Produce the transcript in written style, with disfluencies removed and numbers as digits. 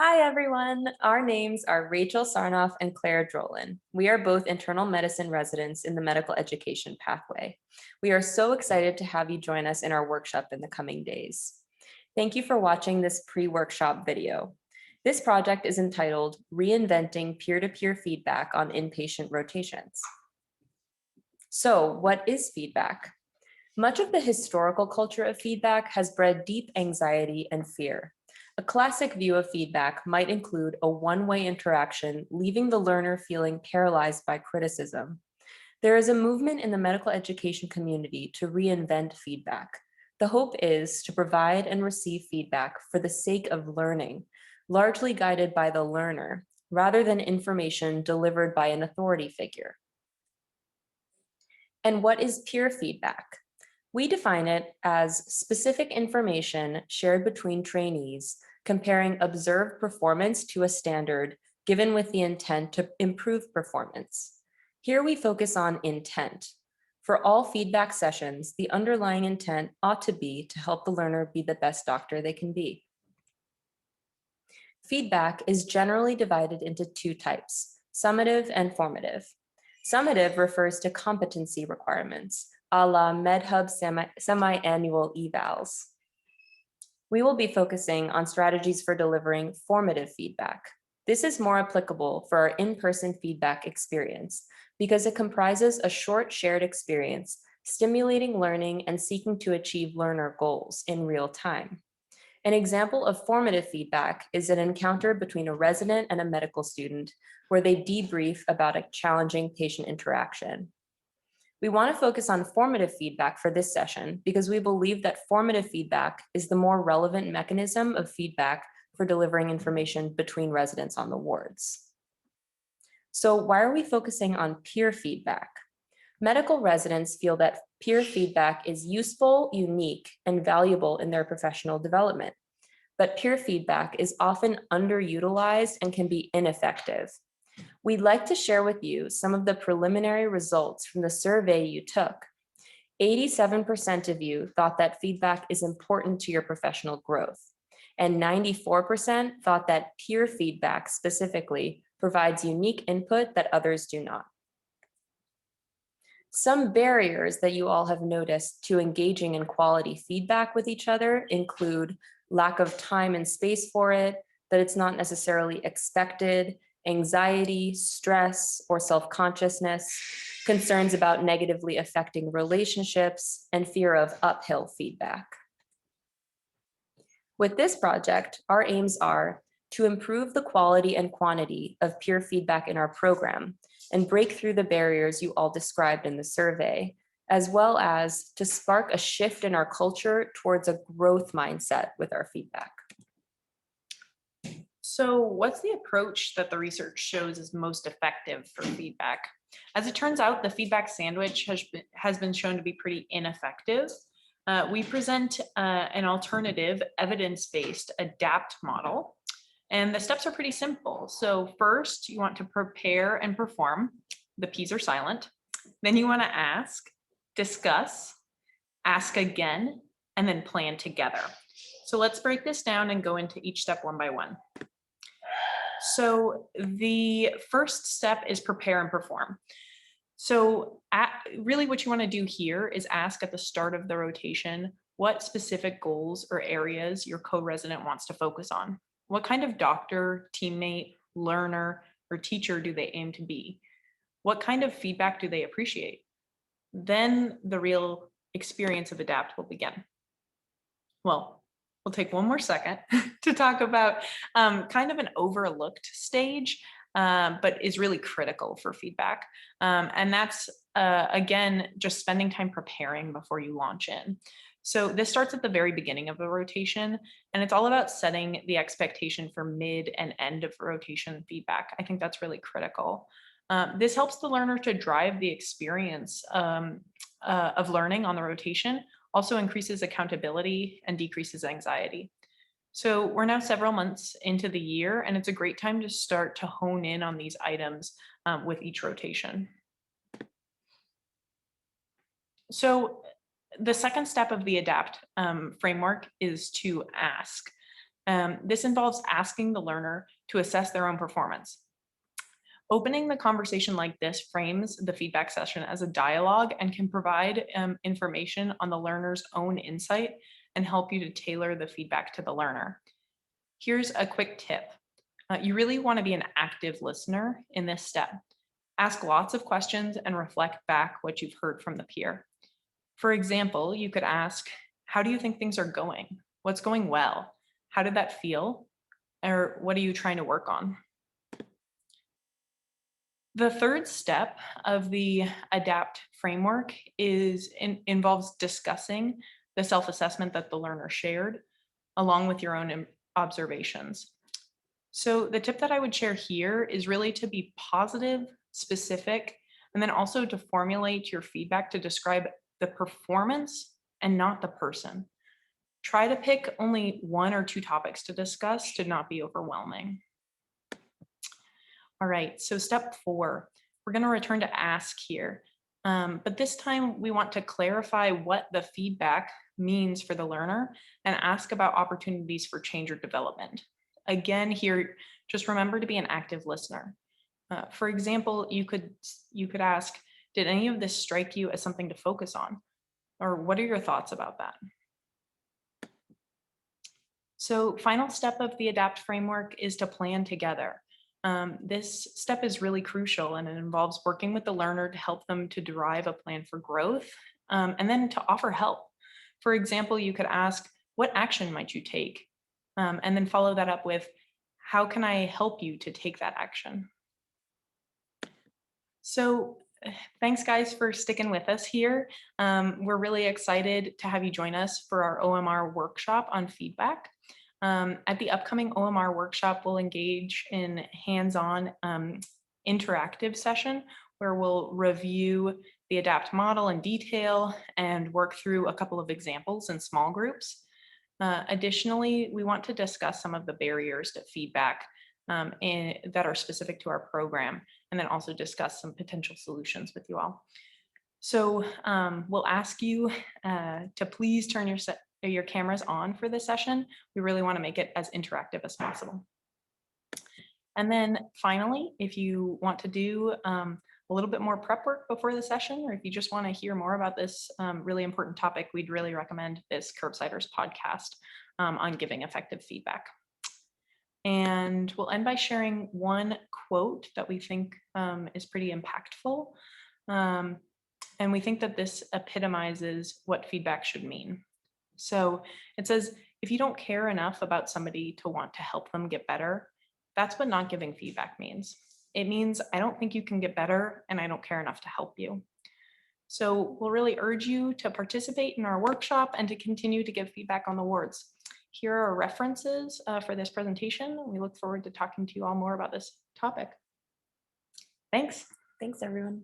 Hi, everyone. Our names are Rachel Sarnoff and Claire Drolen. We are both internal medicine residents in the medical education pathway. We are so excited to have you join us in our workshop in the coming days. Thank you for watching this pre-workshop video. This project is entitled Reinventing Peer-to-Peer Feedback on Inpatient Rotations. So, what is feedback? Much of the historical culture of feedback has bred deep anxiety and fear. A classic view of feedback might include a one-way interaction, leaving the learner feeling paralyzed by criticism. There is a movement in the medical education community to reinvent feedback. The hope is to provide and receive feedback for the sake of learning, largely guided by the learner, rather than information delivered by an authority figure. And what is peer feedback? We define it as specific information shared between trainees comparing observed performance to a standard given with the intent to improve performance. Here we focus on intent. For all feedback sessions, the underlying intent ought to be to help the learner be the best doctor they can be. Feedback is generally divided into two types, summative and formative. Summative refers to competency requirements, a la MedHub semi-annual evals. We will be focusing on strategies for delivering formative feedback. This is more applicable for our in-person feedback experience because it comprises a short shared experience, stimulating learning and seeking to achieve learner goals in real time. An example of formative feedback is an encounter between a resident and a medical student where they debrief about a challenging patient interaction. We want to focus on formative feedback for this session because we believe that formative feedback is the more relevant mechanism of feedback for delivering information between residents on the wards. So why are we focusing on peer feedback? Medical residents feel that peer feedback is useful, unique, and valuable in their professional development. But peer feedback is often underutilized and can be ineffective. We'd like to share with you some of the preliminary results from the survey you took. 87% of you thought that feedback is important to your professional growth, and 94% thought that peer feedback specifically provides unique input that others do not. Some barriers that you all have noticed to engaging in quality feedback with each other include lack of time and space for it, that it's not necessarily expected, anxiety, stress, or self-consciousness, concerns about negatively affecting relationships, and fear of uphill feedback. With this project, our aims are to improve the quality and quantity of peer feedback in our program and break through the barriers you all described in the survey, as well as to spark a shift in our culture towards a growth mindset with our feedback. So what's the approach that the research shows is most effective for feedback? As it turns out, the feedback sandwich has been shown to be pretty ineffective. We present an alternative evidence-based ADAPT model, and the steps are pretty simple. So first, you want to prepare and perform. The P's are silent. Then you want to ask, discuss, ask again, and then plan together. So let's break this down and go into each step one by one. So the first step is prepare and perform. So really what you want to do here is ask at the start of the rotation what specific goals or areas your co-resident wants to focus on. What kind of doctor, teammate, learner, or teacher do they aim to be? What kind of feedback do they appreciate? Then the real experience of ADAPT will begin. Well, we'll take one more second to talk about kind of an overlooked stage, but is really critical for feedback. And that's, again, just spending time preparing before you launch in. So this starts at the very beginning of the rotation, and it's all about setting the expectation for mid and end of rotation feedback. I think that's really critical. This helps the learner to drive the experience of learning on the rotation, also increases accountability and decreases anxiety. So we're now several months into the year, and it's a great time to start to hone in on these items with each rotation. So the second step of the ADAPT framework is to ask. This involves asking the learner to assess their own performance. Opening the conversation like this frames the feedback session as a dialogue and can provide information on the learner's own insight and help you to tailor the feedback to the learner. Here's a quick tip. You really want to be an active listener in this step. Ask lots of questions and reflect back what you've heard from the peer. For example, you could ask, how do you think things are going? What's going well? How did that feel? Or what are you trying to work on? The third step of the ADAPT framework involves discussing the self-assessment that the learner shared, along with your own observations. So the tip that I would share here is really to be positive, specific, and then also to formulate your feedback to describe the performance and not the person. Try to pick only 1 or 2 topics to discuss to not be overwhelming. All right, so step 4, we're going to return to ask here. But this time we want to clarify what the feedback means for the learner and ask about opportunities for change or development. Again, here, just remember to be an active listener. For example, you could ask, did any of this strike you as something to focus on? Or what are your thoughts about that? So final step of the ADAPT framework is to plan together. This step is really crucial and it involves working with the learner to help them to derive a plan for growth and then to offer help. For example, you could ask, what action might you take? And then follow that up with, how can I help you to take that action? So thanks guys for sticking with us here. We're really excited to have you join us for our OMR workshop on feedback. At the upcoming OMR workshop, we'll engage in hands-on interactive session where we'll review the ADAPT model in detail and work through a couple of examples in small groups. Additionally, we want to discuss some of the barriers to feedback that are specific to our program, and then also discuss some potential solutions with you all. So we'll ask you to please turn your cameras on for this session. We really want to make it as interactive as possible. And then finally, if you want to do a little bit more prep work before the session, or if you just want to hear more about this really important topic, we'd really recommend this Curbsiders podcast on giving effective feedback. And we'll end by sharing one quote that we think is pretty impactful. And we think that this epitomizes what feedback should mean. So it says, if you don't care enough about somebody to want to help them get better, that's what not giving feedback means. It means I don't think you can get better and I don't care enough to help you. So we'll really urge you to participate in our workshop and to continue to give feedback on the wards. Here are references for this presentation. We look forward to talking to you all more about this topic. Thanks. Thanks, everyone.